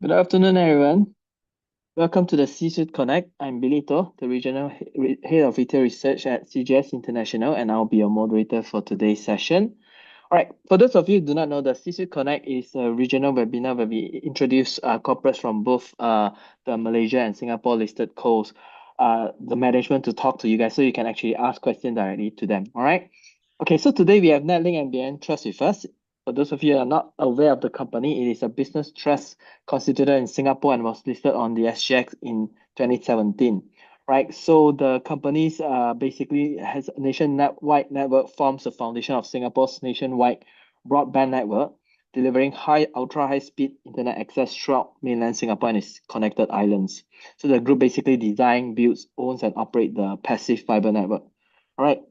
Good afternoon, everyone. Welcome to the C-Suite Connect. I'm Billy To, the Regional Head of Retail Research at CGS International, and I'll be your moderator for today's session. All right, for those of you who do not know, the C-Suite Connect is a regional webinar where we introduce corporates from both the Malaysia and Singapore listed codes, the management to talk to you guys so you can actually ask questions directly to them. All right. Okay, so today we have NetLink NBN Trust with us. For those of you who are not aware of the company, it is a business trust constituted in Singapore and was listed on the SGX in 2017. Right, so the company's basically has a nationwide network, forms the foundation of Singapore's nationwide broadband network, delivering ultra high speed internet access throughout mainland Singapore and its connected islands. So the group basically designs, builds, owns, and operate the passive fiber network. All right.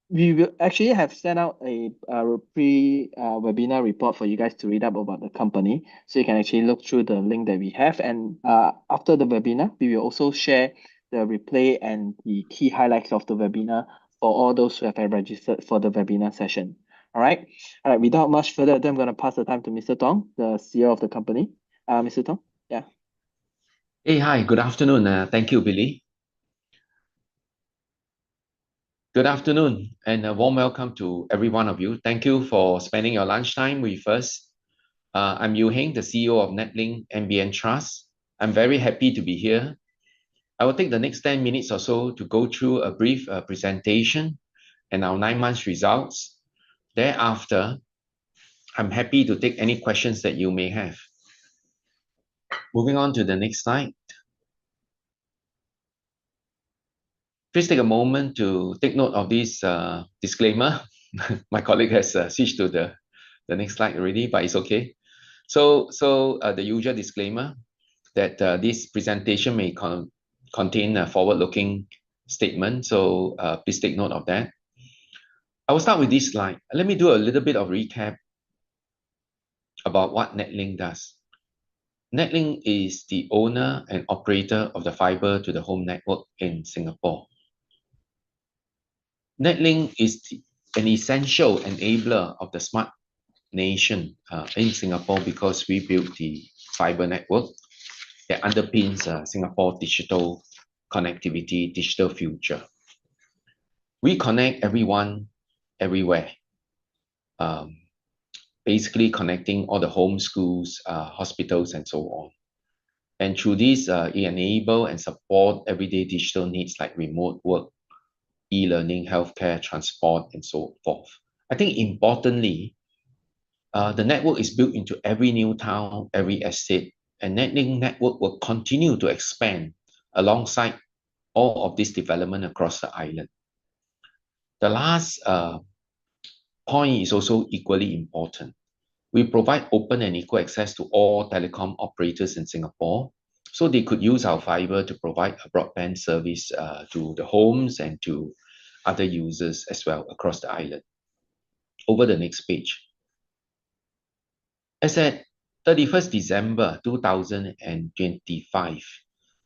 We will actually have sent out a webinar report for you guys to read up about the company, so you can actually look through the link that we have. And after the webinar, we will also share the replay and the key highlights of the webinar for all those who have registered for the webinar session. All right. All right. Without much further ado, I'm going to pass the time to Mr. Tong, the CEO of the company. Mr. Tong, yeah. Hey, hi, good afternoon. Thank you, Billy. Good afternoon and a warm welcome to every one of you. Thank you for spending your lunchtime with us. I'm Yu Heng, the CEO of NetLink NBN Trust. I'm very happy to be here. I will take the next 10 minutes or so to go through a brief presentation and our 9 months results. Thereafter, I'm happy to take any questions that you may have. Moving on to the next slide. Please take a moment to take note of this disclaimer. My colleague has switched to the next slide already, but it's okay. So the usual disclaimer that this presentation may contain a forward-looking statement. So please take note of that. I will start with this slide. Let me do a little bit of recap about what NetLink does. NetLink is the owner and operator of the fiber to the home network in Singapore. NetLink is an essential enabler of the smart nation in Singapore because we built the fiber network that underpins Singapore's digital connectivity, digital future. We connect everyone, everywhere, basically connecting all the home, schools, hospitals, and so on. And through this, it enable and support everyday digital needs like remote work, e-learning, healthcare, transport, and so forth. I think importantly, the network is built into every new town, every estate, and NetLink network will continue to expand alongside all of this development across the island. The last point is also equally important. We provide open and equal access to all telecom operators in Singapore, so they could use our fiber to provide a broadband service to the homes and to other users as well across the island. Over the next page. As at 31st December 2025,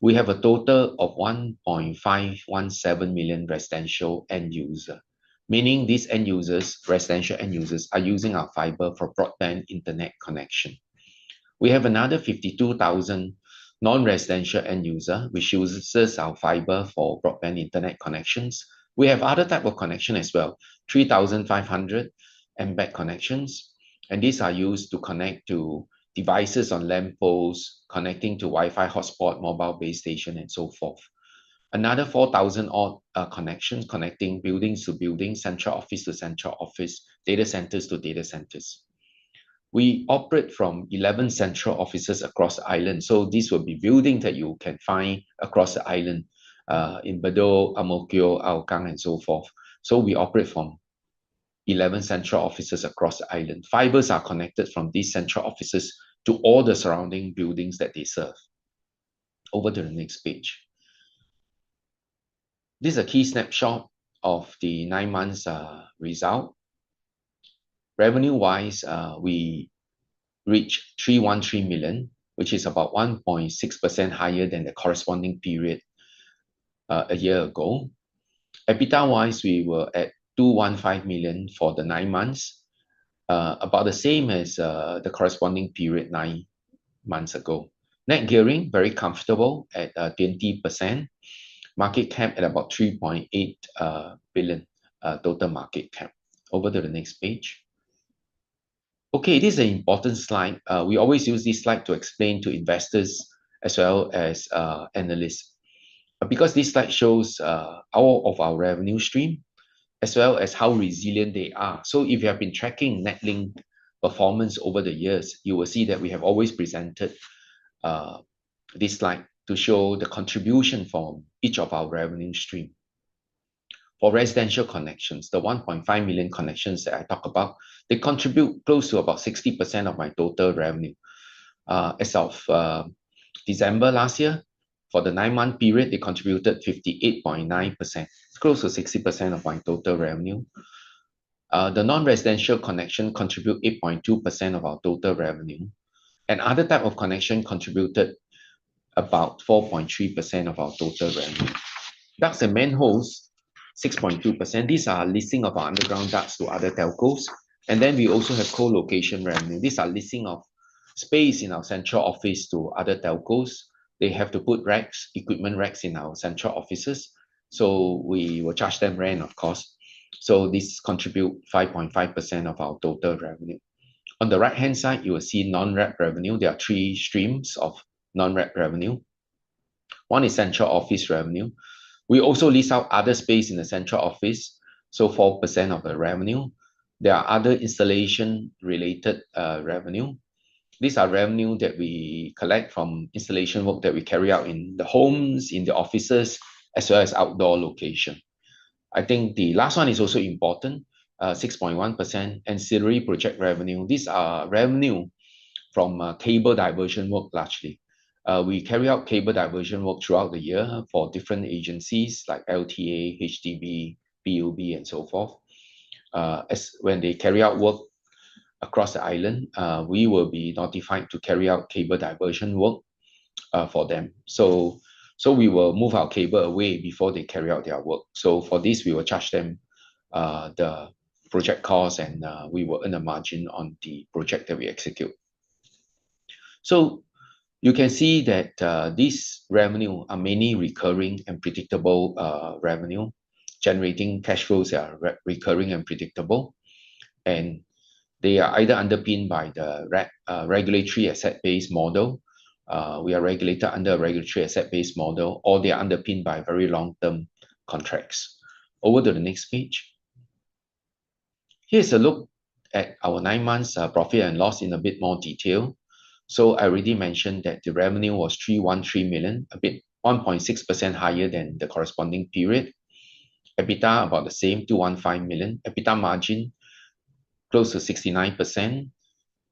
we have a total of 1.517 million residential end user, meaning these end users, residential end users, are using our fiber for broadband internet connection. We have another 52,000 non-residential end user, which uses our fiber for broadband internet connections. We have other type of connection as well, 3,500 mbed connections, and these are used to connect to devices on lampposts, connecting to Wi-Fi hotspot, mobile base station, and so forth. Another 4,000 odd connections connecting buildings to buildings, central office to central office, data centers to data centers. We operate from 11 central offices across the island. So these will be buildings that you can find across the island in Bedok, Ang Mo Kio, Hougang, and so forth. So we operate from 11 central offices across the island. Fibers are connected from these central offices to all the surrounding buildings that they serve. Over to the next page. This is a key snapshot of the 9 months result. Revenue-wise, we reached 313 million, which is about 1.6% higher than the corresponding period a year ago. EBITDA-wise, we were at 215 million for the 9 months, about the same as the corresponding period months ago. Net gearing, very comfortable at 20%. Market cap at about 3.8 billion total market cap. Over to the next page. Okay, this is an important slide. We always use this slide to explain to investors as well as analysts. Because this slide shows all of our revenue stream as well as how resilient they are. So if you have been tracking NetLink performance over the years, you will see that we have always presented this slide to show the contribution from each of our revenue stream. For residential connections, the 1.5 million connections that I talk about, they contribute close to about 60% of my total revenue. As of December last year, for the 9-month period, they contributed 58.9%, close to 60% of my total revenue. The non-residential connection contribute 8.2% of our total revenue. And other type of connection contributed about 4.3% of our total revenue. Ducts and manholes, 6.2%. These are leasing of our underground ducts to other telcos. And then we also have co-location revenue. These are leasing of space in our central office to other telcos. They have to put racks, equipment racks in our central offices. So we will charge them rent, of course. So this contribute 5.5% of our total revenue. On the right-hand side, you will see non-rep revenue. There are 3 streams of non-rep revenue. One is central office revenue. We also lease out other space in the central office, so 4% of the revenue. There are other installation-related revenue. These are revenue that we collect from installation work that we carry out in the homes, in the offices, as well as outdoor location. I think the last one is also important, 6.1% ancillary project revenue. These are revenue from cable diversion work largely. We carry out cable diversion work throughout the year for different agencies like LTA, HDB, PUB, and so forth. As when they carry out work across the island, we will be notified to carry out cable diversion work for them. So we will move our cable away before they carry out their work. So for this, we will charge them the project cost, and we will earn a margin on the project that we execute. So you can see that these revenue are mainly recurring and predictable revenue, generating cash flows that are recurring and predictable. And they are either underpinned by the regulatory asset-based model. We are regulated under a regulatory asset-based model, or they are underpinned by very long-term contracts. Over to the next page. Here's a look at our 9 months profit and loss in a bit more detail. So I already mentioned that the revenue was 313 million, a bit 1.6% higher than the corresponding period. EBITDA about the same, 215 million. EBITDA margin close to 69%.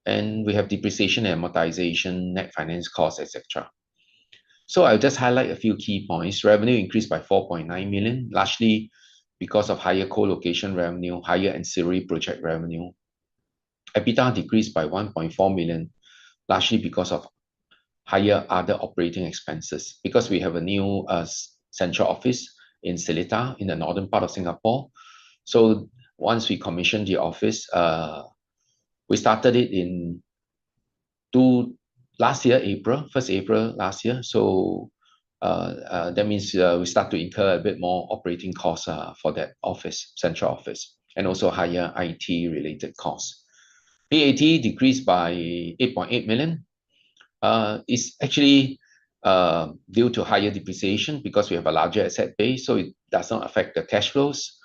And we have depreciation and amortization, net finance costs, etc. So I'll just highlight a few key points. Revenue increased by 4.9 million, largely because of higher co-location revenue, higher ancillary project revenue. EBITDA decreased by 1.4 million, largely because of higher other operating expenses, because we have a new central office in Seletar, in the northern part of Singapore. So once we commissioned the office, we started it in last year, first April last year. So that means we start to incur a bit more operating costs for that office, central office, and also higher IT related costs. PAT decreased by 8.8 million. It's actually due to higher depreciation because we have a larger asset base, so it does not affect the cash flows.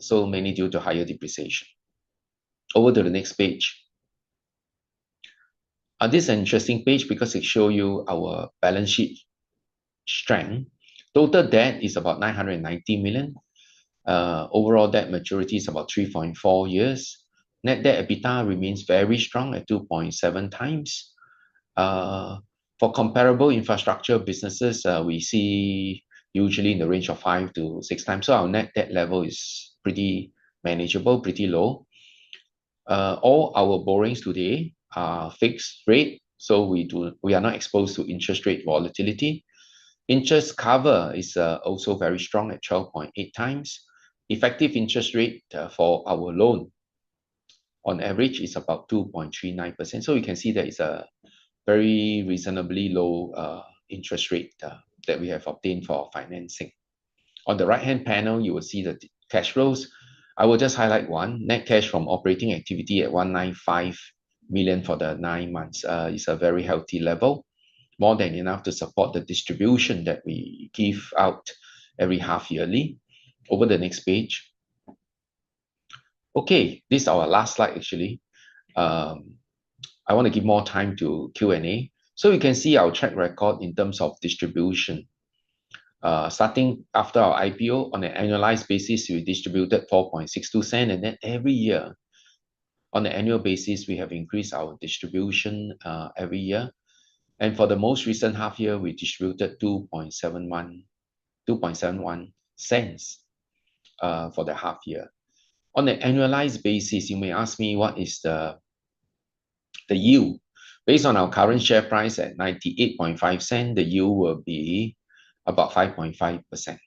So mainly due to higher depreciation. Over to the next page. This is an interesting page because it shows you our balance sheet strength. Total debt is about 990 million. Overall debt maturity is about 3.4 years. Net debt EBITDA remains very strong at 2.7 times. For comparable infrastructure businesses, we see usually in the range of 5 to 6 times. So our net debt level is pretty manageable, pretty low. All our borrowings today are fixed rate, so we are not exposed to interest rate volatility. Interest cover is also very strong at 12.8 times. Effective interest rate for our loan on average is about 2.39%. So you can see there is a very reasonably low interest rate that we have obtained for financing. On the right-hand panel, you will see the cash flows. I will just highlight one. Net cash from operating activity at 195 million for the 9 months is a very healthy level, more than enough to support the distribution that we give out every half yearly. Over the next page. Okay, this is our last slide actually. I want to give more time to Q&A. So you can see our track record in terms of distribution. Starting after our IPO, on an annualized basis, we distributed 4.62 cents, and then every year, on an annual basis, we have increased our distribution every year. And for the most recent half year, we distributed 2.71 cents for the half year. On an annualized basis, you may ask me what is the yield. Based on our current share price at 98.5 cents, the yield will be about 5.5%.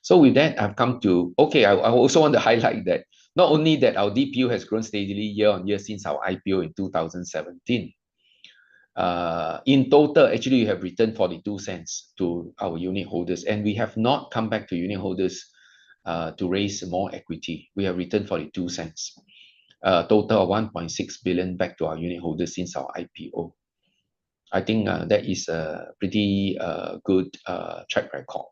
So with that, I've come to, okay, I also want to highlight that not only that our DPU has grown steadily year on year since our IPO in 2017. In total, actually, we have returned 42 cents to our unit holders, and we have not come back to unit holders to raise more equity. We have returned 42 cents. Total of 1.6 billion back to our unit holders since our IPO. I think that is a pretty good track record.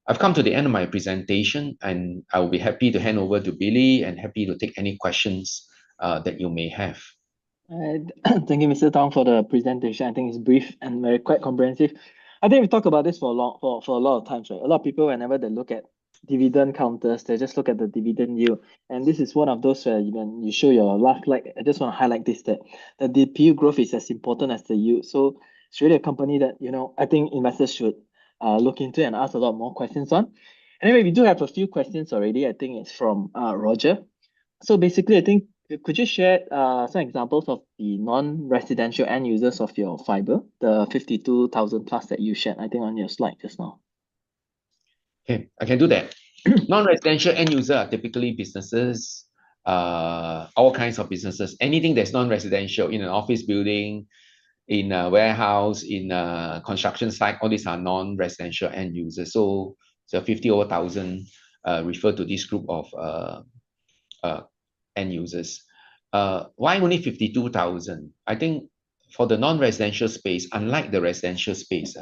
I've come to the end of my presentation, and I will be happy to hand over to Billy and happy to take any questions that you may have. Thank you, Mr. Tong, for the presentation. I think it's brief and very quite comprehensive. I think we talked about this for a lot of times, right? A lot of people, whenever they look at dividend counters, they just look at the dividend yield. And this is one of those where when you show your last slide, I just want to highlight this, that the DPU growth is as important as the yield. So it's really a company that, I think investors should look into and ask a lot more questions on. Anyway, we do have a few questions already. I think it's from Roger. So basically, I think, could you share some examples of the non-residential end users of your fiber, the 52,000 plus that you shared, I think, on your slide just now? Okay, I can do that. Non-residential end user are typically businesses, all kinds of businesses. Anything that's non-residential in an office building, in a warehouse, in a construction site, all these are non-residential end users. So 50,000 refer to this group of end users. Why only 52,000? I think for the non-residential space, unlike the residential space,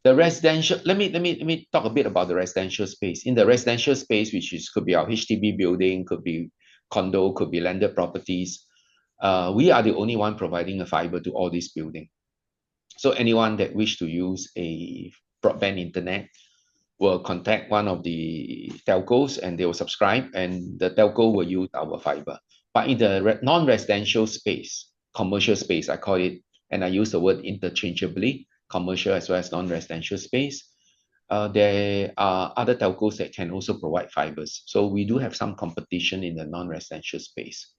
the residential, let me talk a bit about the residential space. In the residential space, which could be our HDB building, could be condo, could be landed properties, we are the only one providing a fiber to all these buildings. So anyone that wish to use a broadband internet will contact one of the telcos and they will subscribe, and the telco will use our fiber. But in the non-residential space, commercial space, I call it, and I use the word interchangeably, commercial as well as non-residential space, there are other telcos that can also provide fibers. So we do have some competition in the non-residential space.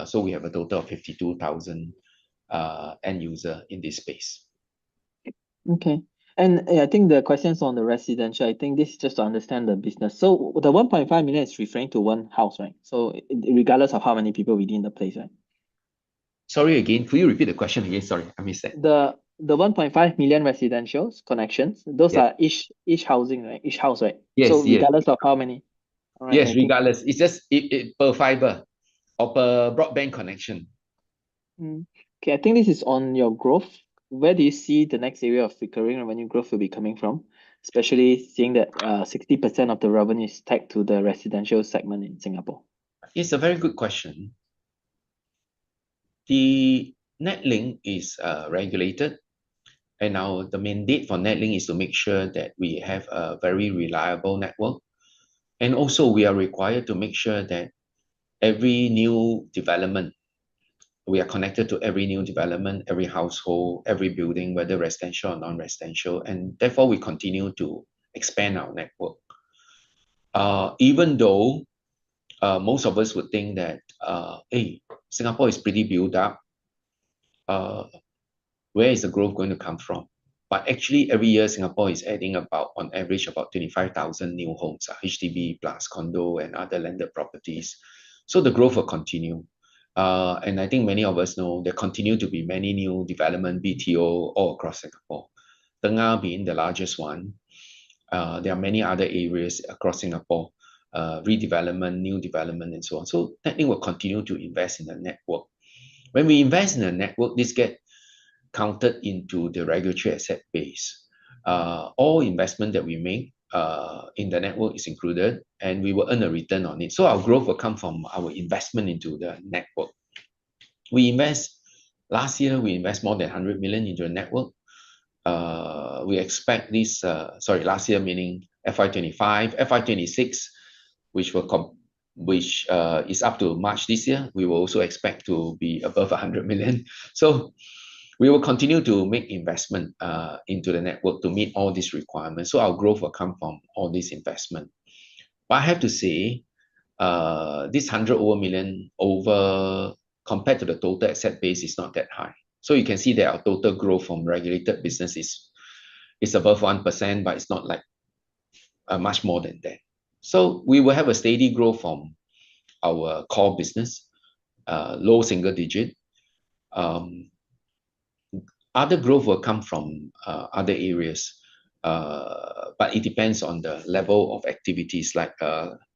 So we have a total of 52,000 end user in this space. Okay. And I think the questions on the residential, I think this is just to understand the business. So the 1.5 million is referring to one house, right? So regardless of how many people within the place, right? Sorry again, could you repeat the question again? Sorry, I missed that. The 1.5 million residential connections, those are each housing, right? Each house, right? Yes, so regardless of how many. Right, yes, regardless. It's just per fiber or per broadband connection. Okay, I think this is on your growth. Where do you see the next area of recurring revenue growth will be coming from? Especially seeing that 60% of the revenue is tagged to the residential segment in Singapore. It's a very good question. The NetLink is regulated, and now the mandate for NetLink is to make sure that we have a very reliable network. And also we are required to make sure that every new development, we are connected to every new development, every household, every building, whether residential or non-residential. And therefore we continue to expand our network. Even though most of us would think that, hey, Singapore is pretty built up. Where is the growth going to come from? But actually, every year, Singapore is adding on average, about 25,000 new homes, HDB plus condo and other landed properties. So the growth will continue. And I think many of us know there continue to be many new development BTO all across Singapore. Tengah being the largest one. There are many other areas across Singapore, redevelopment, new development, and so on. So NetLink will continue to invest in the network. When we invest in the network, this gets counted into the regulatory asset base. All investment that we make in the network is included, and we will earn a return on it. So our growth will come from our investment into the network. Last year, we invest more than 100 million into the network. We expect this, last year meaning FY25, FY26, which is up to March this year, we will also expect to be above 100 million. So we will continue to make investment into the network to meet all these requirements. So our growth will come from all this investment. But I have to say, this 100 million over compared to the total asset base is not that high. So you can see that our total growth from regulated business is above 1%, but it's not like much more than that. So we will have a steady growth from our core business, low single digit. Other growth will come from other areas, but it depends on the level of activities. Like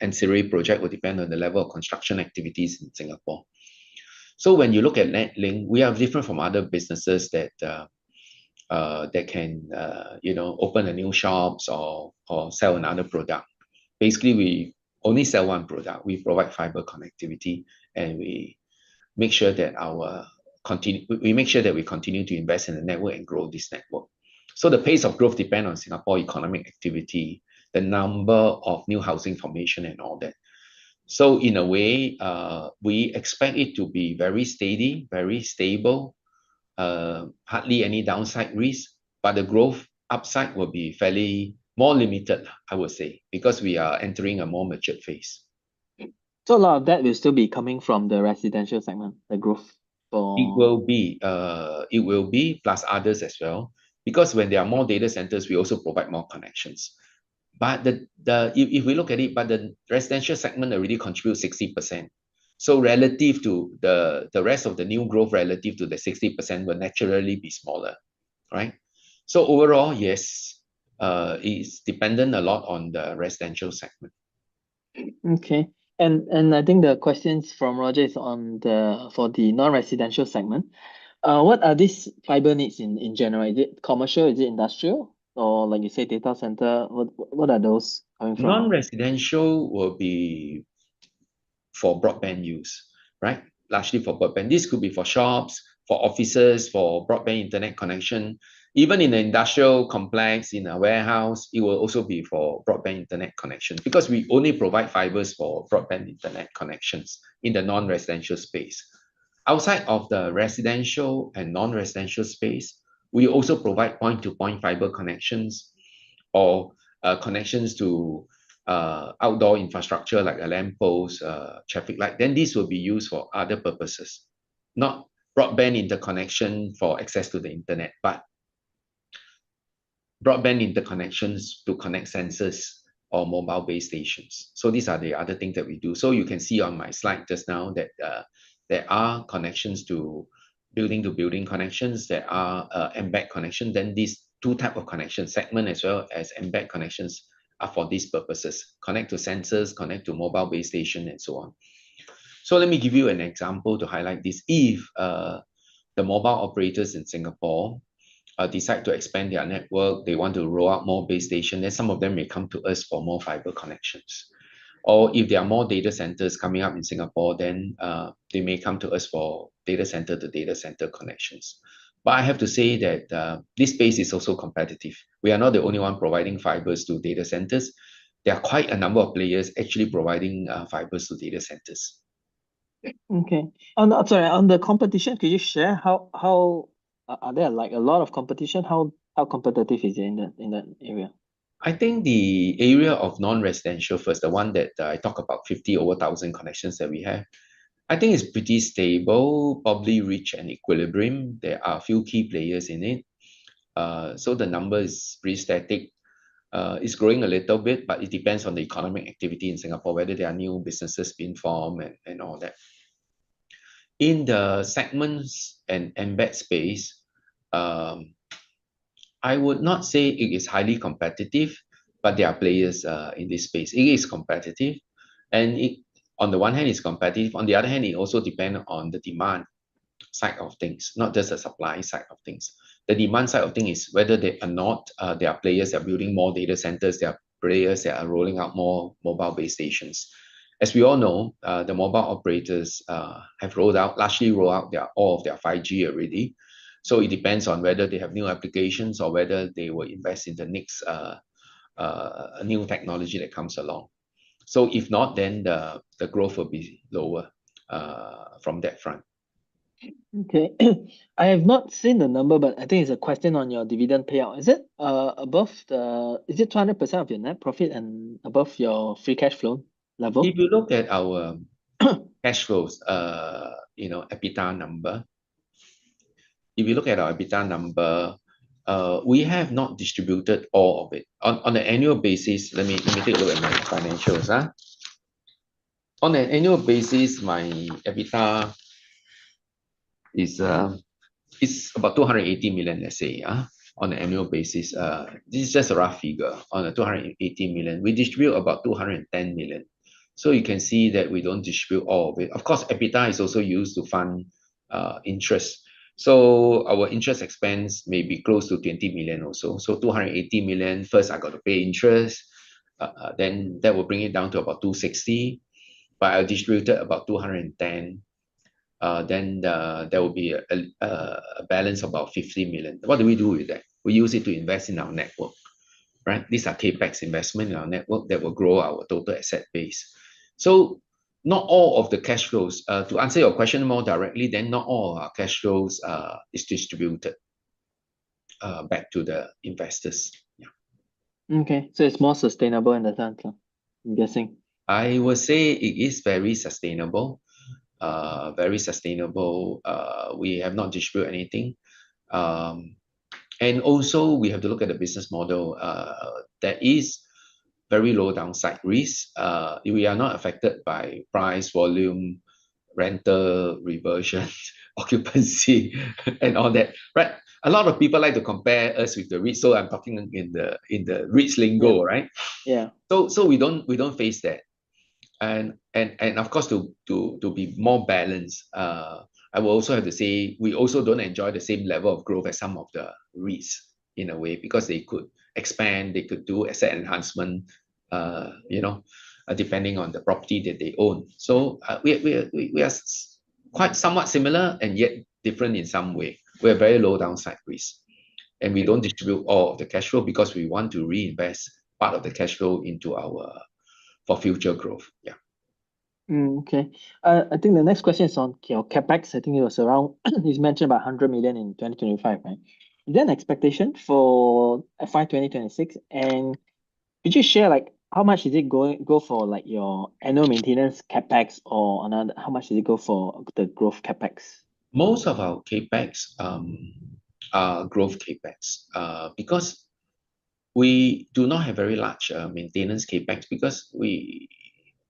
ancillary project will depend on the level of construction activities in Singapore. So when you look at NetLink, we are different from other businesses that can open a new shops or sell another product. Basically, we only sell one product. We provide fiber connectivity, and we make sure that we continue to invest in the network and grow this network. So the pace of growth depends on Singapore economic activity, the number of new housing formation, and all that. So in a way, we expect it to be very steady, very stable, hardly any downside risk, but the growth upside will be fairly more limited, I would say, because we are entering a more matured phase. So a lot of that will still be coming from the residential segment, the growth. It will be plus others as well, because when there are more data centers, we also provide more connections. But if we look at it, but the residential segment already contributes 60%. So relative to the rest of the new growth, relative to the 60%, will naturally be smaller, right? So overall, yes, it's dependent a lot on the residential segment. Okay. And I think the questions from Roger is for the non-residential segment. What are these fiber needs in general? Is it commercial? Is it industrial? Or like you say, data center? What are those coming from? Non-residential will be for broadband use, right? Largely for broadband. This could be for shops, for offices, for broadband internet connection. Even in the industrial complex, in a warehouse, it will also be for broadband internet connection, because we only provide fibers for broadband internet connections in the non-residential space. Outside of the residential and non-residential space, we also provide point-to-point fiber connections or connections to outdoor infrastructure like a lamp post, traffic light. Then this will be used for other purposes, not broadband interconnection for access to the internet, but broadband interconnections to connect sensors or mobile base stations. So these are the other things that we do. So you can see on my slide just now that there are connections to building connections, there are embed connections. Then these two types of connections, segment as well as embed connections, are for these purposes. Connect to sensors, connect to mobile base station, and so on. So let me give you an example to highlight this. If the mobile operators in Singapore decide to expand their network, they want to roll out more base stations, then some of them may come to us for more fiber connections. Or if there are more data centers coming up in Singapore, then they may come to us for data center to data center connections. But I have to say that this space is also competitive. We are not the only one providing fibers to data centers. There are quite a number of players actually providing fibers to data centers. Okay. On the competition, could you share how are there like a lot of competition? How competitive is it in that area? I think the area of non-residential first, the one that I talk about 50 over 1,000 connections that we have, I think it's pretty stable, probably reach an equilibrium. There are a few key players in it. So the number is pretty static. It's growing a little bit, but it depends on the economic activity in Singapore, whether there are new businesses being formed and all that. In the segments and embed space, I would not say it is highly competitive, but there are players in this space. It is competitive, and on the one hand, it's competitive. On the other hand, it also depends on the demand side of things, not just the supply side of things. The demand side of things is whether they are not, there are players that are building more data centers, there are players that are rolling out more mobile base stations. As we all know, the mobile operators have largely rolled out all of their 5G already. So it depends on whether they have new applications or whether they will invest in the next new technology that comes along. So if not, then the growth will be lower from that front. Okay. I have not seen the number, but I think it's a question on your dividend payout. Is it is it 200% of your net profit and above your free cash flow level? If you look at our cash flows, EBITDA number, if you look at our EBITDA number, we have not distributed all of it. On an annual basis, let me take a look at my financials. On an annual basis, my EBITDA is about 280 million, let's say, on an annual basis. This is just a rough figure. On a 280 million, we distribute about 210 million. So you can see that we don't distribute all of it. Of course, EBITDA is also used to fund interest. So our interest expense may be close to 20 million also. So 280 million, first I got to pay interest. Then that will bring it down to about 260. But I distributed about 210. Then there will be a balance of about 50 million. What do we do with that? We use it to invest in our network, right? These are capex investment in our network that will grow our total asset base. So not all of the cash flows, to answer your question more directly, then not all our cash flows is distributed back to the investors. Yeah. Okay, so it's more sustainable in the sense, I'm guessing. I would say it is very sustainable. Very sustainable. We have not distributed anything. And also we have to look at the business model. That is very low downside risk. We are not affected by price, volume, rental, reversion, occupancy, and all that. Right? A lot of people like to compare us with the REITs. So I'm talking in the REITs lingo, right? Yeah. So we don't face that. And of course, to be more balanced, I will also have to say we also don't enjoy the same level of growth as some of the REITs in a way, because they could expand, they could do asset enhancement, depending on the property that they own. So we are quite somewhat similar and yet different in some way. We have very low downside risk, and we don't distribute all of the cash flow because we want to reinvest part of the cash flow into for future growth. Yeah. Okay. I think the next question is on your capex. I think it was around, you mentioned about 100 million in 2025, right? Is there an expectation for FY 2026? And could you share how much is it go for your annual maintenance capex, or how much does it go for the growth capex? Most of our capex are growth capex because we do not have very large maintenance capex, because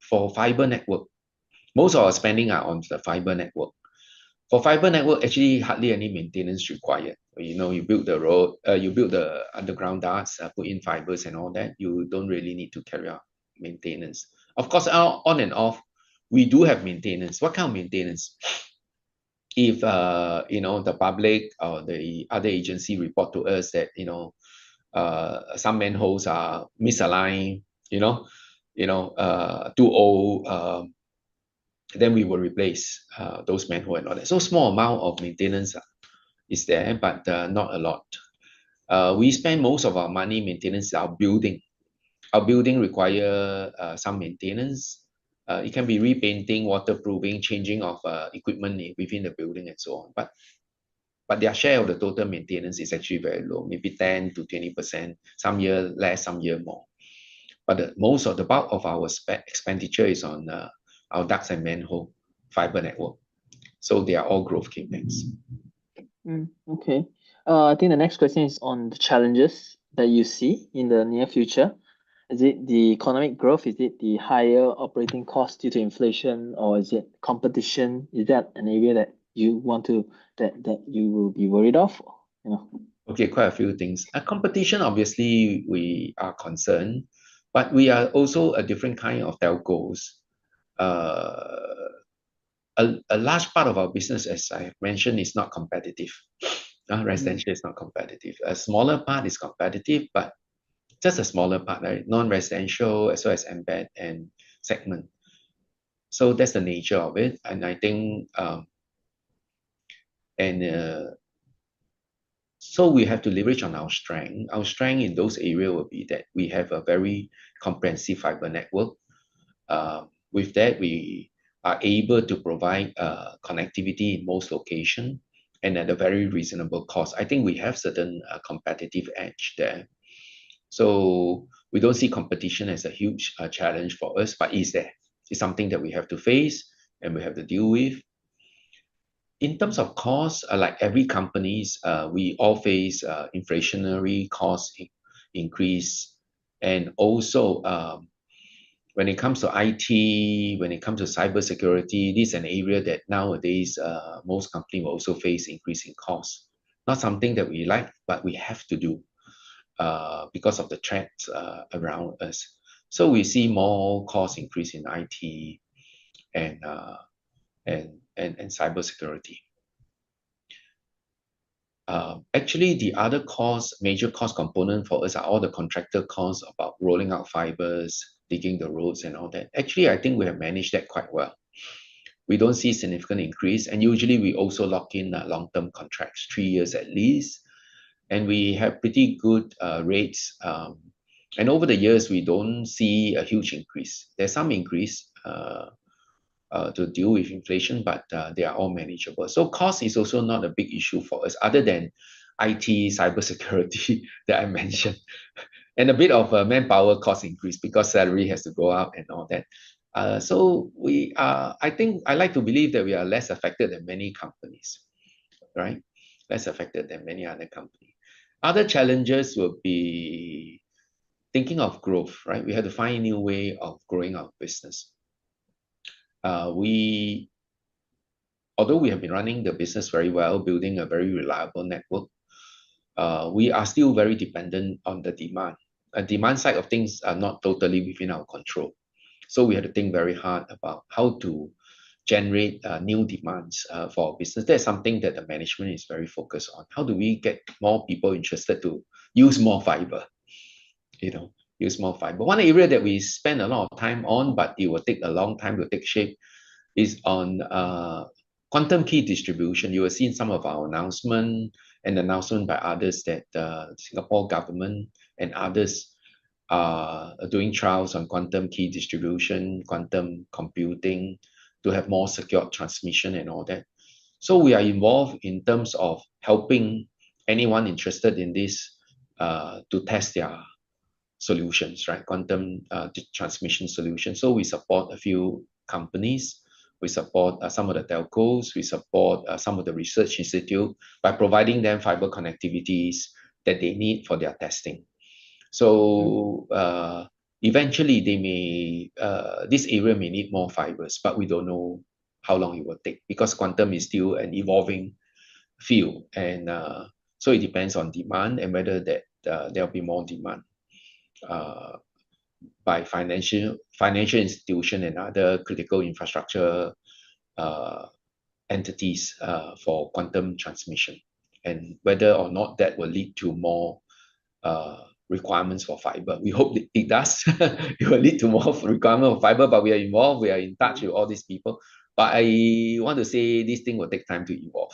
for fiber network, most of our spending are on the fiber network. For fiber network, actually hardly any maintenance required. You build the road, you build the underground ducts, put in fibers and all that. You don't really need to carry out maintenance. Of course, on and off, we do have maintenance. What kind of maintenance? If the public or the other agency report to us that some manholes are misaligned, too old, then we will replace those manholes and all that. So small amount of maintenance is there, but not a lot. We spend most of our money maintenance our building. Our building require some maintenance. It can be repainting, waterproofing, changing of equipment within the building and so on. But their share of the total maintenance is actually very low, maybe 10 to 20%, some year less, some year more. But most of the bulk of our expenditure is on our ducts and manhole fiber network. So they are all growth capex. Okay. I think the next question is on the challenges that you see in the near future. Is it the economic growth? Is it the higher operating cost due to inflation, or is it competition? Is that an area that you want to that you will be worried of? You know. Okay, quite a few things. Competition, obviously, we are concerned, but we are also a different kind of telcos. Uh, a large part of our business, as I have mentioned, is not competitive. Residential is not competitive. A smaller part is competitive, but just a smaller part, right? Non-residential as well as embed and segment. So that's the nature of it. And I think, so we have to leverage on our strength. Our strength in those areas will be that we have a very comprehensive fiber network. With that, we are able to provide connectivity in most locations and at a very reasonable cost. I think we have certain competitive edge there. So we don't see competition as a huge challenge for us, but it's there. It's something that we have to face and we have to deal with. In terms of costs, like every companies, we all face inflationary cost increase, and also when it comes to IT, when it comes to cybersecurity, this is an area that nowadays most companies will also face increasing costs. Not something that we like, but we have to do because of the threats around us. So we see more cost increase in IT and cybersecurity. Actually, the other major cost component for us are all the contractor costs about rolling out fibers, digging the roads and all that. Actually, I think we have managed that quite well. We don't see significant increase, and usually we also lock in long-term contracts, 3 years at least, and we have pretty good rates. And over the years, we don't see a huge increase. There's some increase to deal with inflation, but they are all manageable. So cost is also not a big issue for us, other than IT, cybersecurity that I mentioned, and a bit of manpower cost increase because salary has to go up and all that. So we are, I think I like to believe that we are less affected than many companies, right? Less affected than many other companies. Other challenges will be thinking of growth, right? We have to find a new way of growing our business. Although we have been running the business very well, building a very reliable network, we are still very dependent on the demand. Demand side of things are not totally within our control. So we have to think very hard about how to generate new demands for our business. That's something that the management is very focused on. How do we get more people interested to use more fiber? Use more fiber. One area that we spend a lot of time on, but it will take a long time to take shape, is on quantum key distribution. You will see in some of our announcement by others that Singapore government and others are doing trials on quantum key distribution, quantum computing, to have more secure transmission and all that. So we are involved in terms of helping anyone interested in this to test their solutions, right? Quantum transmission solutions. So we support a few companies. We support some of the telcos. We support some of the research institute by providing them fiber connectivities that they need for their testing. So eventually this area may need more fibers, but we don't know how long it will take because quantum is still an evolving field. And so it depends on demand and whether there'll be more demand by financial institution and other critical infrastructure entities for quantum transmission, and whether or not that will lead to more requirements for fiber. We hope it does. It will lead to more requirement of fiber, but we are involved. We are in touch with all these people. But I want to say this thing will take time to evolve.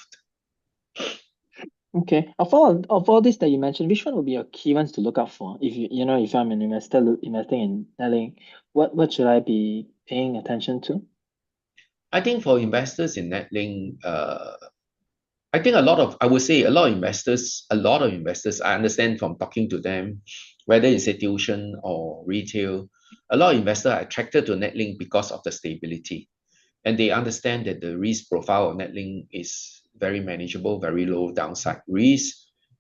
Okay. Of all this that you mentioned, which one would be your key ones to look out for? If I'm an investor investing in NetLink, what should I be paying attention to? I think for investors in NetLink, I think I would say a lot of investors, I understand from talking to them, whether institution or retail, a lot of investors are attracted to NetLink because of the stability. And they understand that the risk profile of NetLink is very manageable, very low downside risk.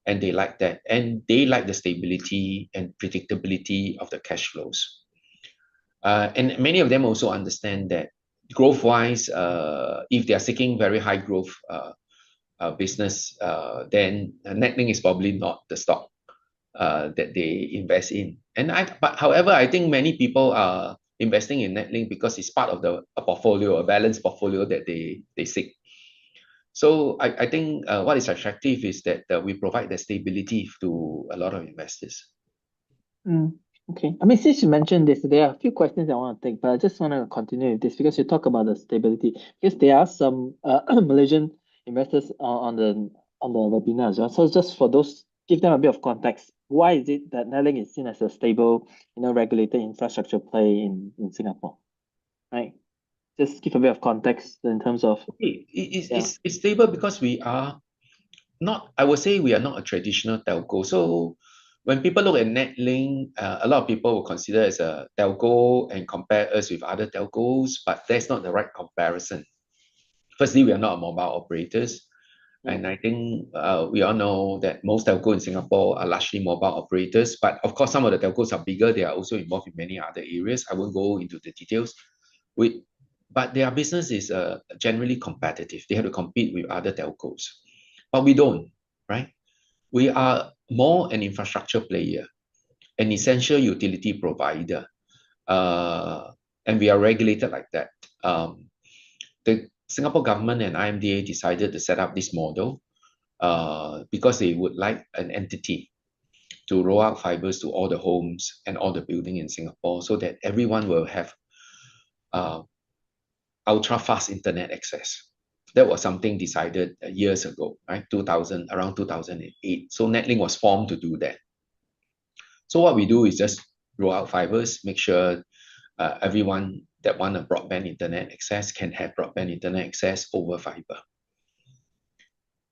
and they like that. And they like the stability and predictability of the cash flows. And many of them also understand that growth-wise, if they are seeking very high growth business, then NetLink is probably not the stock that they invest in. But however, I think many people are investing in NetLink because it's part of a portfolio, a balanced portfolio that they seek. So I think what is attractive is that we provide the stability to a lot of investors. Okay. I mean, since you mentioned this, there are a few questions I want to take, but I just want to continue with this because you talk about the stability. Because there are some Malaysian investors on the webinar as well. So just for those, give them a bit of context. Why is it that NetLink is seen as a stable, regulated infrastructure play in Singapore? Right. Just give a bit of context in terms of. Okay. It's stable because we are not, I would say we are not a traditional telco. So when people look at NetLink, a lot of people will consider as a telco and compare us with other telcos, but that's not the right comparison. Firstly, we are not mobile operators. And I think we all know that most telcos in Singapore are largely mobile operators. But of course, some of the telcos are bigger. They are also involved in many other areas. I won't go into the details. But their business is generally competitive. They have to compete with other telcos. But we don't, right? We are more an infrastructure player, an essential utility provider. And we are regulated like that. The Singapore government and IMDA decided to set up this model because they would like an entity to roll out fibers to all the homes and all the buildings in Singapore so that everyone will have ultra fast internet access. That was something decided years ago, right? Around 2008. So NetLink was formed to do that. So what we do is just roll out fibers, make sure everyone that want a broadband internet access can have broadband internet access over fiber.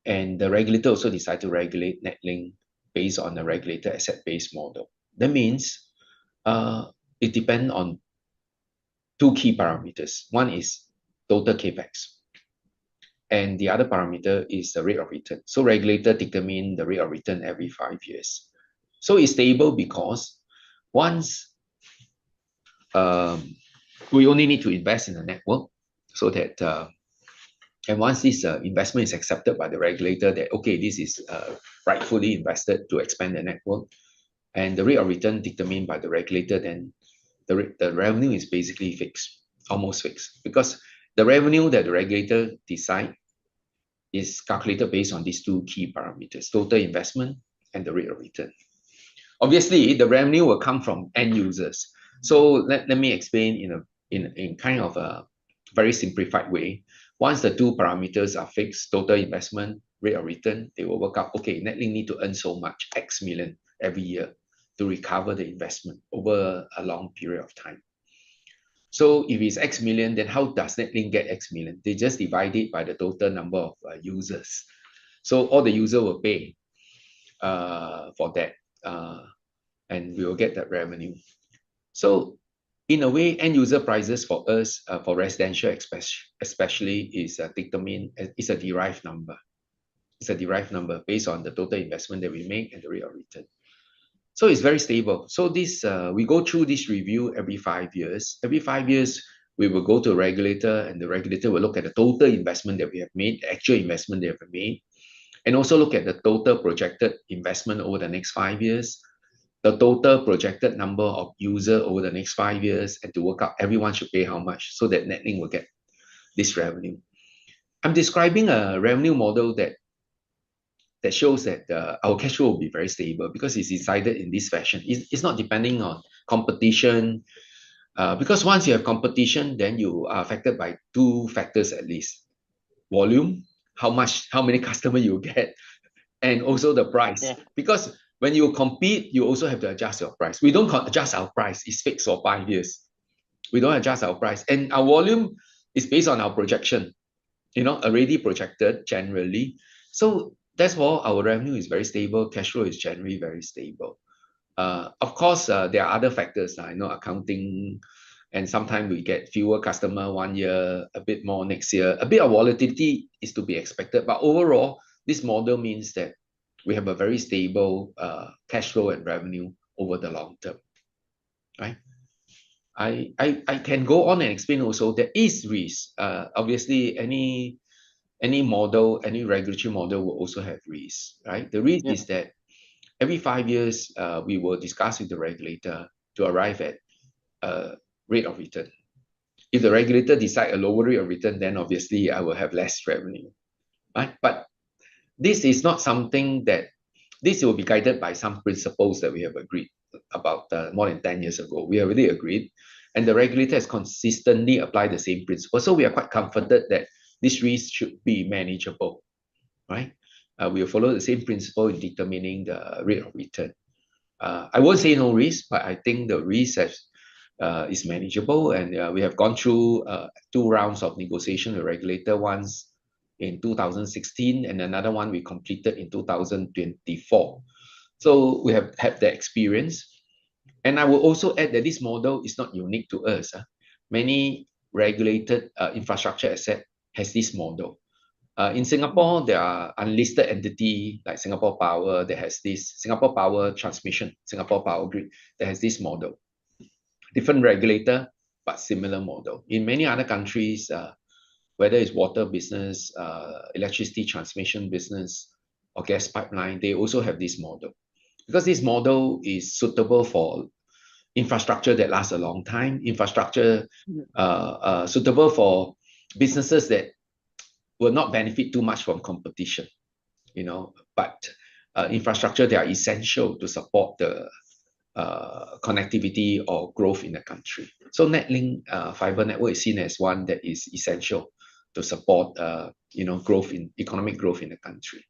And the regulator also decided to regulate NetLink based on the regulated asset-based model. That means it depends on two key parameters. One is total capex, and the other parameter is the rate of return. So regulator determine the rate of return every 5 years. So it's stable because once we only need to invest in the network so that and once this investment is accepted by the regulator that okay, this is rightfully invested to expand the network, and the rate of return determined by the regulator, then the revenue is basically fixed, almost fixed, because the revenue that the regulator decide is calculated based on these two key parameters, total investment and the rate of return. Obviously, the revenue will come from end users. So let me explain in kind of a very simplified way. Once the two parameters are fixed, total investment, rate of return, they will work out, okay, NetLink need to earn so much, X million every year to recover the investment over a long period of time. So if it's X million, then how does NetLink get X million? They just divide it by the total number of users. So all the user will pay for that, and we will get that revenue. So in a way, end user prices for us, for residential especially, is determined, is a derived number. It's a derived number based on the total investment that we make and the rate of return. So it's very stable. So this we go through this review every 5 years. Every 5 years, we will go to a regulator, and the regulator will look at the total investment that we have made, the actual investment they have made, and also look at the total projected investment over the next 5 years, the total projected number of users over the next 5 years, and to work out everyone should pay how much so that NetLink will get this revenue. I'm describing a revenue model that shows that our cash flow will be very stable because it's decided in this fashion. It's not depending on competition, because once you have competition, then you are affected by two factors at least: volume, how many customers you get, and also the price. Yeah. Because when you compete, you also have to adjust your price. We don't adjust our price; it's fixed for 5 years. We don't adjust our price, and our volume is based on our projection, already projected generally. So that's why our revenue is very stable. Cash flow is generally very stable. Of course, there are other factors, accounting, and sometimes we get fewer customers 1 year, a bit more next year. A bit of volatility is to be expected. But overall, this model means that we have a very stable cash flow and revenue over the long term, right? I can go on and explain also there is risk. Obviously, any model, any regulatory model will also have risk, right? The risk is that every 5 years, we will discuss with the regulator to arrive at a rate of return. If the regulator decide a lower rate of return, then obviously I will have less revenue, right? But this is not something that, this will be guided by some principles that we have agreed about more than 10 years ago. We already agreed, and the regulator has consistently applied the same principle. So we are quite comforted that this risk should be manageable, right? We will follow the same principle in determining the rate of return. I won't say no risk, but I think the risk is manageable, and we have gone through 2 rounds of negotiation with the regulator, once in 2016 and another one we completed in 2024. So we have had the experience. And I will also add that this model is not unique to us. Many regulated infrastructure asset has this model. In Singapore, there are unlisted entity like Singapore Power that has this, Singapore Power Transmission, Singapore Power Grid that has this model. Different regulator, but similar model. In many other countries, whether it's water business, electricity transmission business, or gas pipeline, they also have this model. Because this model is suitable for infrastructure that lasts a long time, infrastructure suitable for businesses that will not benefit too much from competition, you know, but infrastructure that are essential to support the connectivity or growth in the country. So NetLink fiber network is seen as one that is essential to support growth in economic growth in the country.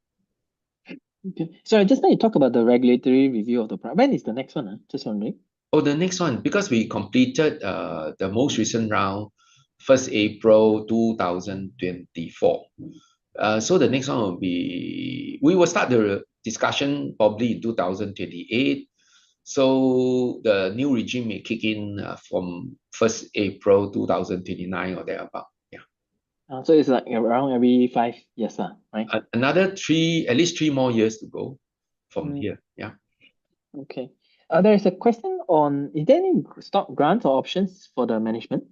Okay. So just now you talk about the regulatory review of the product. When is the next one? Just wondering. Oh, the next one, because we completed the most recent round, 1st April 2024. So the next one will be, we will start the discussion probably in 2028. So the new regime may kick in from 1st April 2029 or thereabout. Yeah. So it's like around every 5 years, right? Another at least 3 more years to go from here. Yeah. Okay. There is a question on, is there any stock grants or options for the management?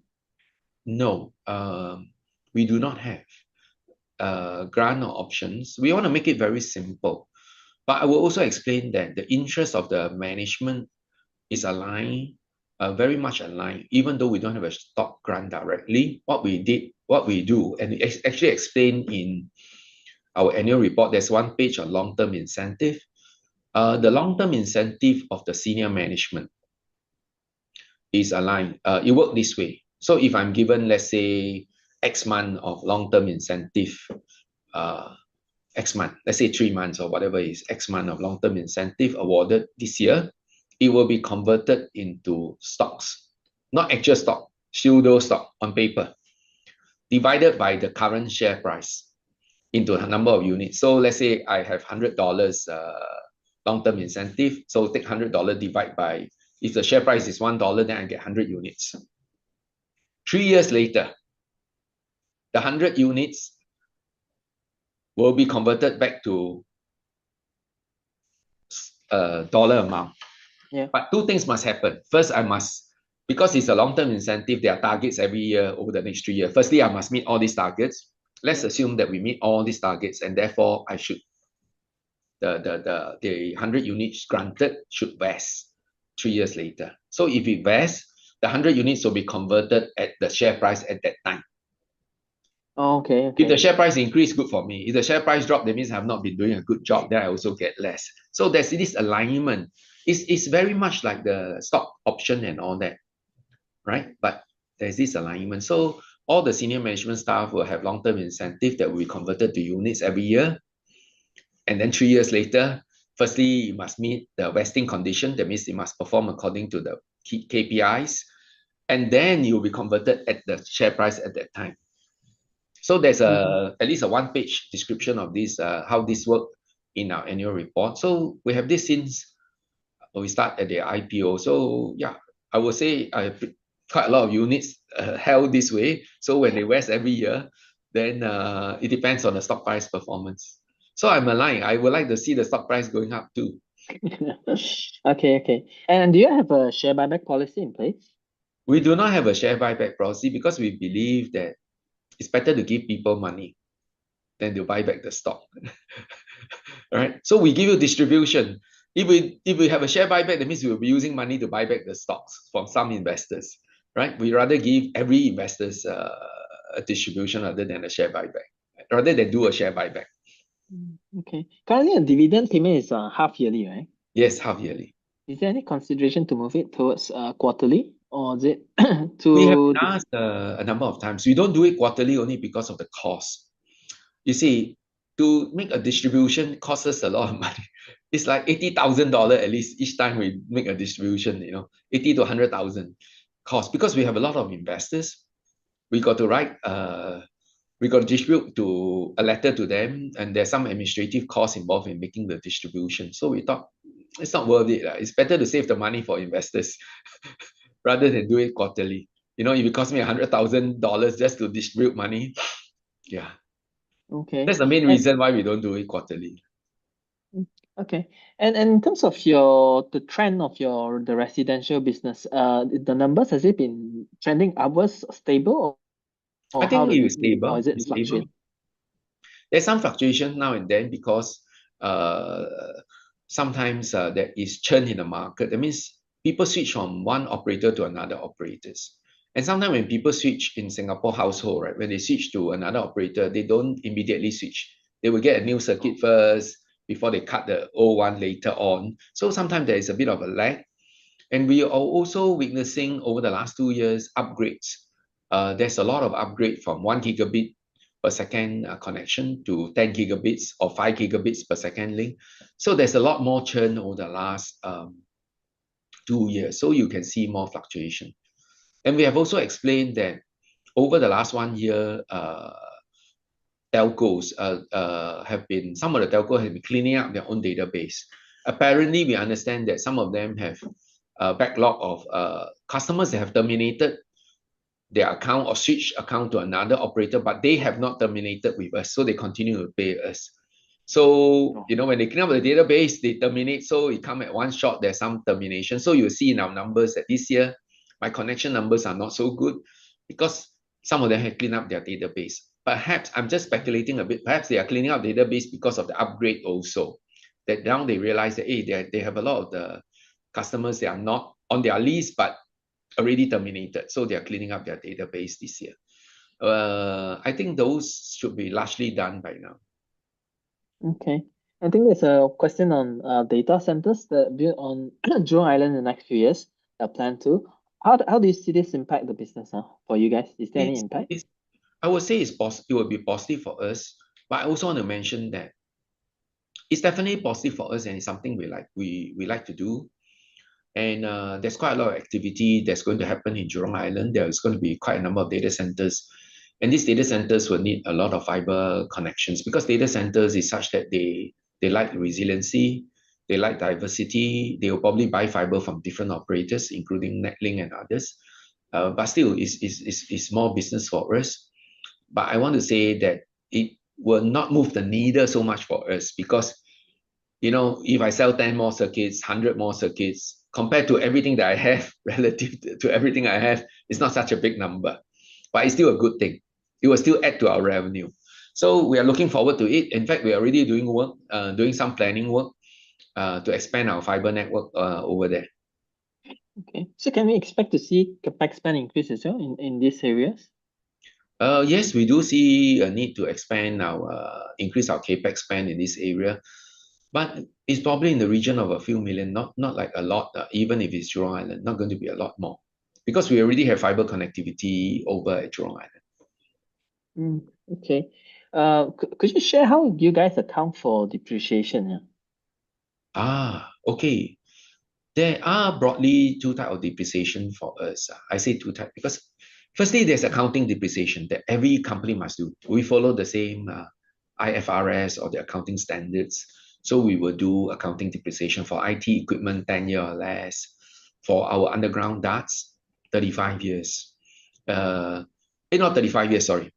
No, we do not have grant or options. We want to make it very simple. But I will also explain that the interest of the management is aligned, very much aligned, even though we don't have a stock grant directly. What we do, and it's actually explained in our annual report, there's one page on long-term incentive. The long-term incentive of the senior management is aligned. It works this way. So if I'm given, let's say, X month of long-term incentive, X month, let's say 3 months or whatever is X month of long-term incentive awarded this year, it will be converted into stocks, not actual stock, pseudo stock on paper, divided by the current share price into a number of units. So let's say I have $100 long-term incentive. So take $100 divide by, if the share price is $1, then I get 100 units. 3 years later, the 100 units will be converted back to dollar amount. Yeah. But 2 things must happen. First, I must, because it's a long-term incentive, there are targets every year over the next 3 years. Firstly, I must meet all these targets. Let's assume that we meet all these targets, and therefore I should, the 100 units granted should vest 3 years later. So if it vests, the 100 units will be converted at the share price at that time. Oh, okay. If the share price increase, good for me. If the share price drop, that means I've not been doing a good job, then I also get less. So there's this alignment. It's very much like the stock option and all that, right? But there's this alignment. So all the senior management staff will have long-term incentive that will be converted to units every year. And then 3 years later, firstly, you must meet the vesting condition. That means you must perform according to the KPIs. And then you'll be converted at the share price at that time. So there's at least a 1-page description of this, how this works in our annual report. So we have this since we start at the IPO. So yeah, I would say I have quite a lot of units held this way. So when they vest every year, then it depends on the stock price performance. So I'm aligned. I would like to see the stock price going up too. Okay, okay. And do you have a share buyback policy in place? We do not have a share buyback policy because we believe that it's better to give people money than to buy back the stock. All right. So we give you distribution. If we have a share buyback, that means we will be using money to buy back the stocks from some investors, right? We rather give every investors a distribution rather than a share buyback, rather than do a share buyback. Okay. Currently, a dividend payment is half yearly, right? Yes, half yearly. Is there any consideration to move it towards quarterly, or is it We have to been asked a number of times. We don't do it quarterly only because of the cost. You see, to make a distribution costs us a lot of money. It's like $80,000 at least each time we make a distribution, 80 to 100,000 cost because we have a lot of investors. We got to write, we got to distribute to a letter to them, and there's some administrative costs involved in making the distribution. So we thought it's not worth it. It's better to save the money for investors rather than do it quarterly. If it costs me $100,000 just to distribute money, yeah, okay? that's the main And reason why we don't do it quarterly. okay, and in terms of the trend of the residential business, the numbers, has it been trending upwards, stable, I or how think does it it, is stable. or is it It's stable. fluctuate? There's some fluctuation now and then because uh, sometimes there is churn in the market. That means people switch from one operator to another operators. And sometimes when people switch in Singapore household, right, when they switch to another operator, they don't immediately switch. They will get a new circuit first before they cut the old one later on. So sometimes there is a bit of a lag. And we are also witnessing over the last 2 years upgrades. There's a lot of upgrade from 1 gigabit per second connection to 10 gigabits or 5 gigabits per second link. So there's a lot more churn over the last 2 years. So you can see more fluctuation. And we have also explained that over the last 1 year, telcos some of the telcos have been cleaning up their own database. Apparently, we understand that some of them have a backlog of customers that have terminated their account or switched account to another operator, but they have not terminated with us, so they continue to pay us. So, when they clean up the database, they terminate, so it come at one shot, there's some termination. So you'll see in our numbers that this year, my connection numbers are not so good because some of them have cleaned up their database. Perhaps, I'm just speculating a bit, perhaps they are cleaning up database because of the upgrade also. That now they realize that, hey, they have a lot of the customers that are not on their list, but already terminated. So they're cleaning up their database this year. I think those should be largely done by now. Okay. I think there's a question on data centers that built on Jurong Island in the next few years, plan to. How do you see this impact the business for you guys? Is there any It's, impact? it's, I would say it will be positive for us, but I also want to mention that it's definitely positive for us and it's something we like to do. And there's quite a lot of activity that's going to happen in Jurong Island. There's going to be quite a number of data centers. And these data centers will need a lot of fiber connections because data centers is such that they like resiliency, they like diversity. They will probably buy fiber from different operators, including NetLink and others. But still, it's more business for us. But I want to say that it will not move the needle so much for us because if I sell 10 more circuits, 100 more circuits, compared to everything that I have, relative to everything I have, it's not such a big number. But it's still a good thing. It will still add to our revenue. So we are looking forward to it. In fact, we are already doing work, doing some planning work to expand our fiber network over there. Okay. So can we expect to see CapEx spend increase as well in these areas? Yes, we do see a need to expand increase our capex spend in this area, but it's probably in the region of a few million, not like a lot. Even if it's Jurong Island, not going to be a lot more, because we already have fiber connectivity over at Jurong Island. Okay. Could you share how you guys account for depreciation? Okay. There are broadly two types of depreciation for us. I say two types because firstly, there's accounting depreciation that every company must do. We follow the same IFRS or the accounting standards. So we will do accounting depreciation for IT equipment, 10 years or less. For our underground ducts, 35 years. Not 35 years, sorry.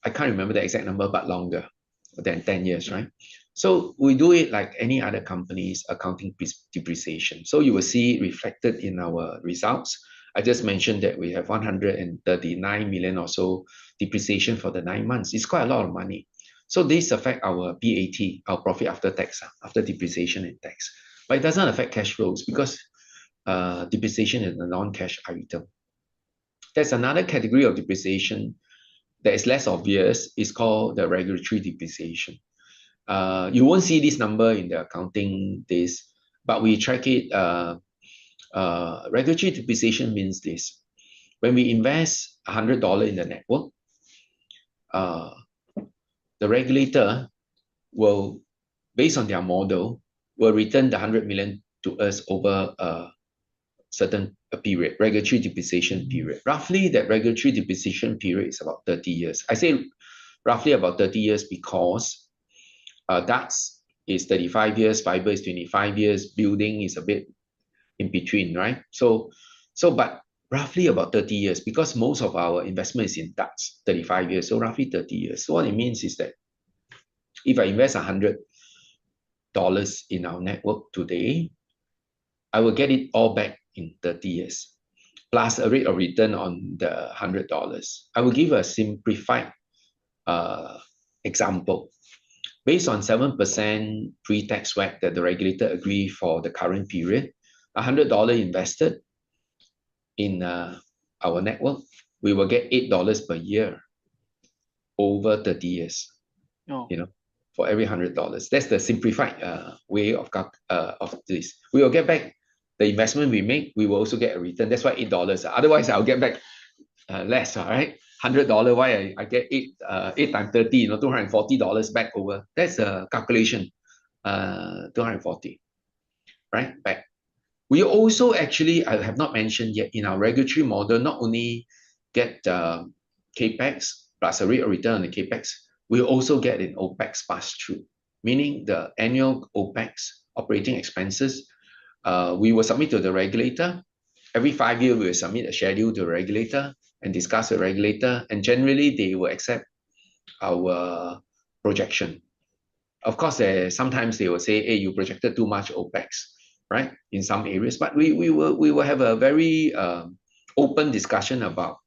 I can't remember the exact number, but longer than 10 years, right? So we do it like any other companies accounting depreciation. So you will see it reflected in our results. I just mentioned that we have 139 million or so depreciation for the 9 months. It's quite a lot of money. So this affect our PAT, our profit after tax, after depreciation and tax. But it doesn't affect cash flows because depreciation is a non-cash item. There's another category of depreciation that is less obvious. It's called the regulatory depreciation. You won't see this number in the accounting days, but we track it. Regulatory depreciation means this. When we invest $100 in the network, the regulator will, based on their model, will return the 100 million to us over a certain period, regulatory depreciation period. Roughly, that regulatory depreciation period is about 30 years. I say roughly about 30 years because ducts is 35 years, fiber is 25 years, building is a bit in between, right? But roughly about 30 years because most of our investment is in ducts, 35 years, so roughly 30 years. So what it means is that if I invest $100 in our network today, I will get it all back in 30 years, plus a rate of return on the $100. I will give a simplified example. Based on 7% pre-tax WACC that the regulator agreed for the current period, $100 invested in our network, we will get $8 per year over 30 years. Oh. For every $100. That's the simplified way of this. We will get back the investment we make. We will also get a return. That's why $8. Otherwise, I'll get back less. All right, $100. Why I get 8 times 30? $240 back over. That's a calculation. 240, right? Back. We also actually, I have not mentioned yet, in our regulatory model, not only get capex plus a rate of return on the capex, we also get an OPEX pass-through, meaning the annual OPEX, operating expenses, we will submit to the regulator. Every 5 years, we will submit a schedule to the regulator and discuss with the regulator, and generally, they will accept our projection. Of course, sometimes they will say, hey, you projected too much OPEX, right, in some areas, but we will have a very open discussion about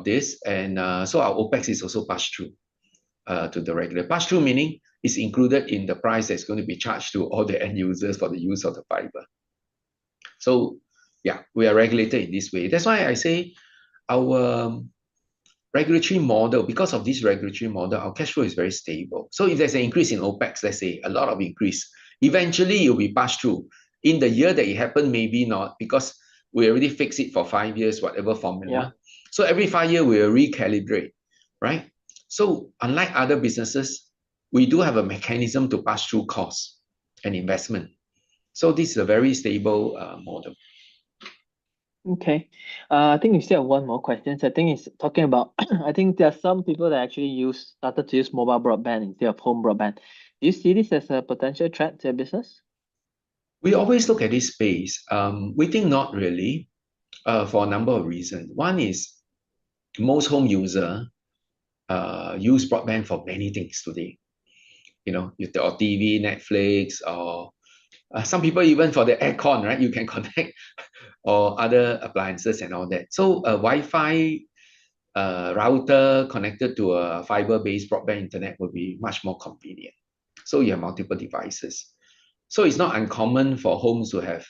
this, and so our OPEX is also passed through to the regulator. Pass through meaning it's included in the price that's going to be charged to all the end users for the use of the fiber. So yeah, we are regulated in this way. That's why I say our regulatory model, because of this regulatory model, our cash flow is very stable. So if there's an increase in OPEX, let's say a lot of increase, eventually it will be passed through. In the year that it happened, maybe not, because we already fixed it for 5 years, whatever formula. Yeah. So every 5 years, we will recalibrate, right? So unlike other businesses, we do have a mechanism to pass through costs and investment. So this is a very stable model. Okay. I think we still have one more question. I think it's talking about, I think there are some people that actually started to use mobile broadband instead of home broadband. Do you see this as a potential threat to your business? We always look at this space. We think not really, for a number of reasons. One is most home users use broadband for many things today. Or TV, Netflix, or some people even for the aircon, right? You can connect or other appliances and all that. So a Wi-Fi router connected to a fiber-based broadband internet will be much more convenient. So you have multiple devices. So it's not uncommon for homes to have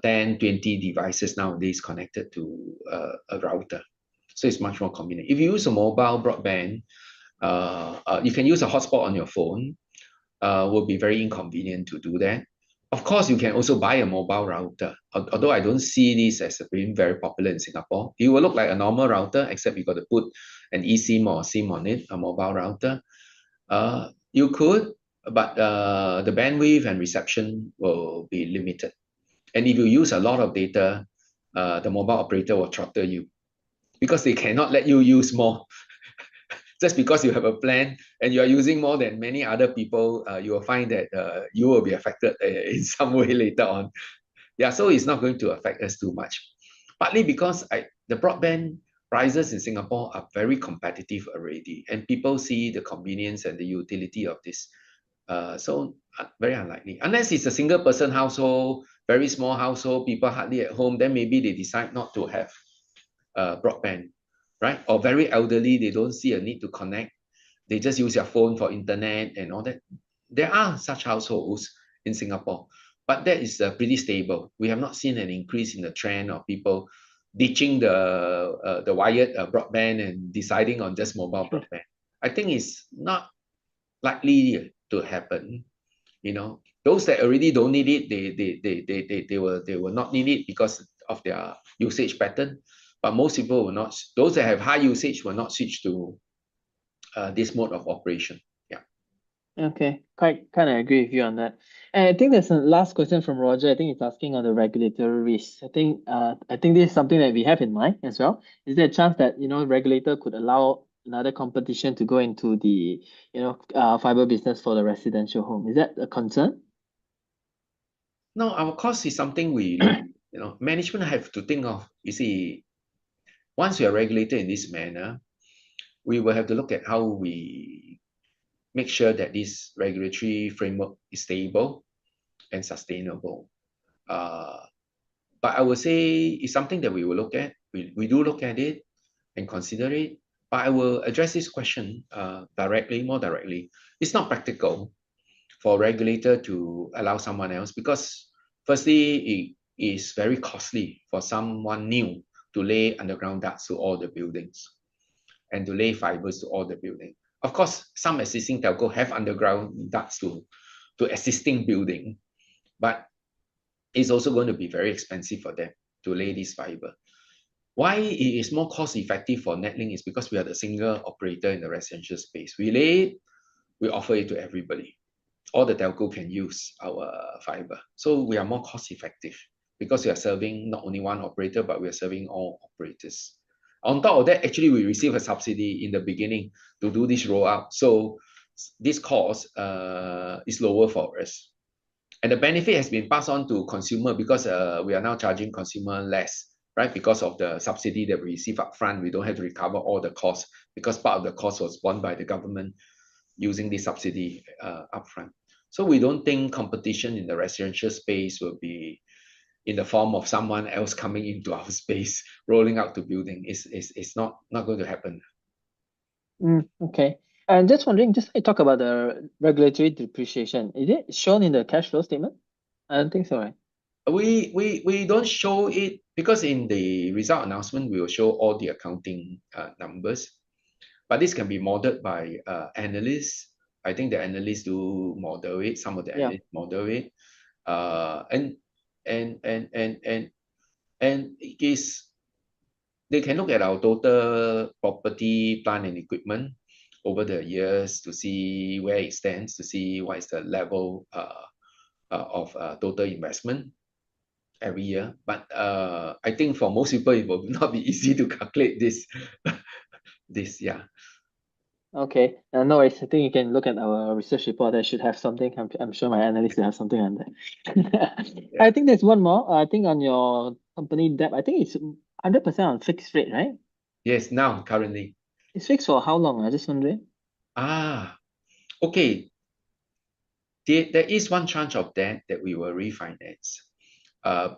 10, 20 devices nowadays connected to a router. So it's much more convenient. If you use a mobile broadband, you can use a hotspot on your phone. Will be very inconvenient to do that. Of course, you can also buy a mobile router, although I don't see this as being very popular in Singapore. It will look like a normal router, except you got to put an eSIM or SIM on it, a mobile router. You could, but the bandwidth and reception will be limited. And if you use a lot of data, the mobile operator will throttle you because they cannot let you use more. Just because you have a plan and you are using more than many other people, you will find that you will be affected in some way later on. Yeah, so it's not going to affect us too much. Partly because the broadband prices in Singapore are very competitive already, and people see the convenience and the utility of this. Very unlikely. Unless it's a single person household, very small household, people hardly at home, then maybe they decide not to have broadband, right? Or very elderly, they don't see a need to connect. They just use their phone for internet and all that. There are such households in Singapore, but that is pretty stable. We have not seen an increase in the trend of people ditching the wired broadband and deciding on just mobile broadband. I think it's not likely to happen. Those that already don't need it, they will not need it because of their usage pattern. But most people will not. Those that have high usage will not switch to this mode of operation. Yeah. Okay, quite kind of agree with you on that. And I think there's a last question from Roger. I think he's asking on the regulatory risk. I think this is something that we have in mind as well. Is there a chance that regulator could allow another competition to go into the fiber business for the residential home? Is that a concern? No, our cost is something we look. Management have to think of. You see, once we are regulated in this manner, we will have to look at how we make sure that this regulatory framework is stable and sustainable. But I would say it's something that we will look at. We do look at it and consider it. But I will address this question more directly. It's not practical for a regulator to allow someone else because, firstly, it is very costly for someone new to lay underground ducts to all the buildings and to lay fibers to all the buildings. Of course, some existing telco have underground ducts to existing building, but it's also going to be very expensive for them to lay this fiber. Why it is more cost effective for NetLink is because we are the single operator in the residential space. We lay it, we offer it to everybody. All the telco can use our fiber. So we are more cost effective because we are serving not only one operator, but we are serving all operators. On top of that, actually, we receive a subsidy in the beginning to do this rollout. So this cost is lower for us. And the benefit has been passed on to consumer because we are now charging consumer less, right? Because of the subsidy that we receive upfront, we don't have to recover all the costs because part of the cost was borne by the government using this subsidy upfront. So we don't think competition in the residential space will be in the form of someone else coming into our space, rolling out to building. It's not going to happen. Okay. And just wondering, just talk about the regulatory depreciation. Is it shown in the cash flow statement? I don't think so, right? We don't show it because in the result announcement, we will show all the accounting numbers. But this can be modeled by analysts. I think the analysts do model it. Some of the analysts model it. And it is, they can look at our total property, plant and equipment over the years to see where it stands, to see what is the level of total investment every year. But I think for most people, it will not be easy to calculate this. Yeah. Okay, no worries. I think you can look at our research report. That should have something. I'm sure my analysts will have something on that. I think there's one more. I think on your company debt, I think it's 100% on fixed rate, right? Yes, now currently. It's fixed for how long? I just wondering. Okay. There is one tranche of debt that we will refinance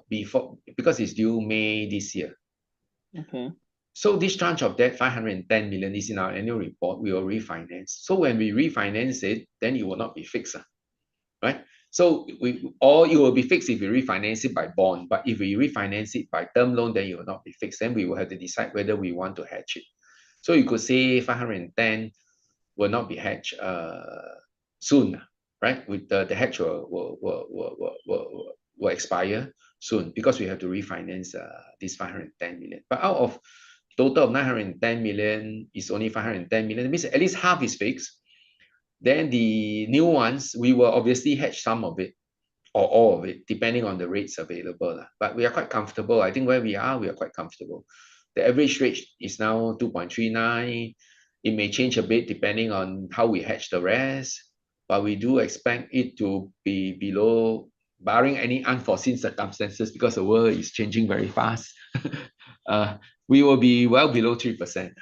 because it's due May this year. Okay. So this tranche of debt, 510 million, is in our annual report. We will refinance. So when we refinance it, then it will not be fixed, right? So it will be fixed if we refinance it by bond. But if we refinance it by term loan, then it will not be fixed. Then we will have to decide whether we want to hedge it. So you could say 510 will not be hedged soon, right? With the hedge will expire soon because we have to refinance this 510 million. But out of total of 910 million is only 510 million. It means at least half is fixed. Then the new ones, we will obviously hedge some of it or all of it, depending on the rates available. But we are quite comfortable. I think where we are quite comfortable. The average rate is now 2.39. It may change a bit depending on how we hedge the rest, but we do expect it to be below, barring any unforeseen circumstances, because the world is changing very fast. we will be well below 3%.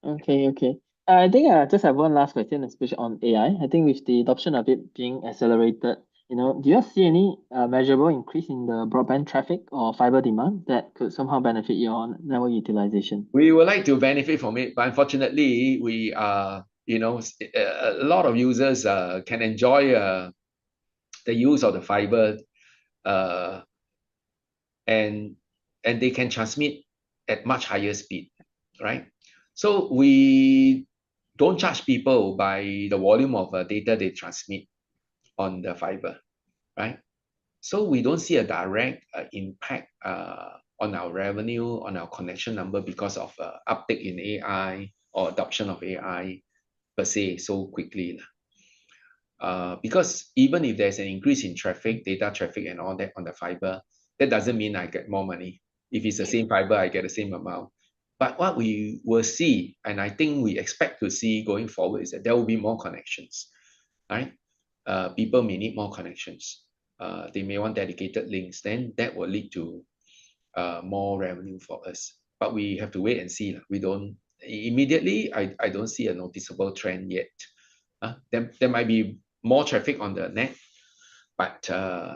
Okay, okay. I think I just have one last question, especially on AI. I think with the adoption of it being accelerated, do you see any measurable increase in the broadband traffic or fiber demand that could somehow benefit your network utilization? We would like to benefit from it, but unfortunately, we are, a lot of users can enjoy the use of the fiber, uh, and they can transmit at much higher speed, right? So we don't charge people by the volume of data they transmit on the fiber, right? So we don't see a direct impact on our revenue, on our connection number because of uptake in AI or adoption of AI per se so quickly. Because even if there's an increase in traffic, data traffic and all that on the fiber, that doesn't mean I get more money. If it's the same fiber, I get the same amount. But what we will see, and I think we expect to see going forward, is that there will be more connections, right? People may need more connections. They may want dedicated links. Then that will lead to more revenue for us. But we have to wait and see. We don't immediately. I don't see a noticeable trend yet. There might be more traffic on the net, but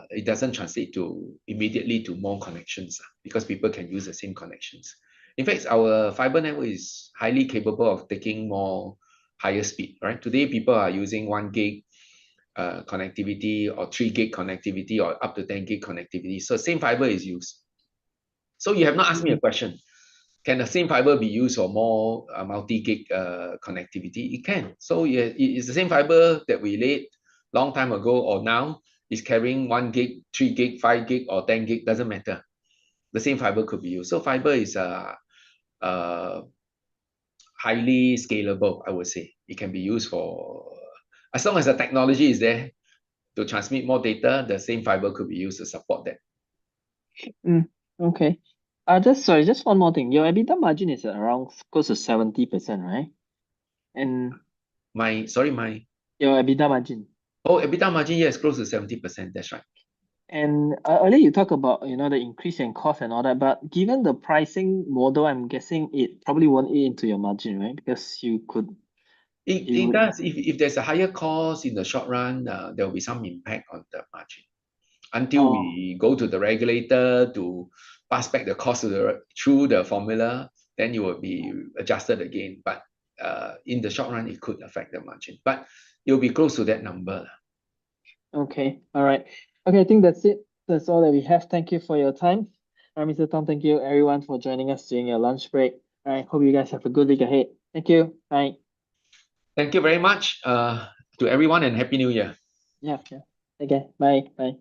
it doesn't translate to immediately to more connections because people can use the same connections. In fact, our fiber network is highly capable of taking more higher speed, right? Today, people are using 1 gig connectivity or 3 gig connectivity or up to 10 gig connectivity. So same fiber is used. So you have not asked me a question. Can the same fiber be used for more multi-gig connectivity? It can. So it's the same fiber that we laid long time ago or now is carrying 1 gig, 3 gig, 5 gig, or 10 gig, doesn't matter. The same fiber could be used. So fiber is highly scalable, I would say. It can be used for, as long as the technology is there to transmit more data, the same fiber could be used to support that. Okay. Just one more thing. Your EBITDA margin is around close to 70%, right? And My your EBITDA margin. EBITDA margin, yes, close to 70%. That's right. And earlier you talked about the increase in cost and all that, but given the pricing model, I'm guessing it probably won't eat into your margin, right? Because It does. If there's a higher cost in the short run, there will be some impact on the margin until oh, we go to the regulator to pass back the cost through the formula. Then you will be adjusted again. But in the short run, it could affect the margin. But you'll be close to that number. okay, all right. Okay, I think that's it. That's all that we have. Thank you for your time. Mr. Tom, thank you everyone for joining us during your lunch break. I hope you guys have a good week ahead. Thank you. Bye. Thank you very much to everyone and Happy New Year. Yeah, yeah. Okay, bye. Bye.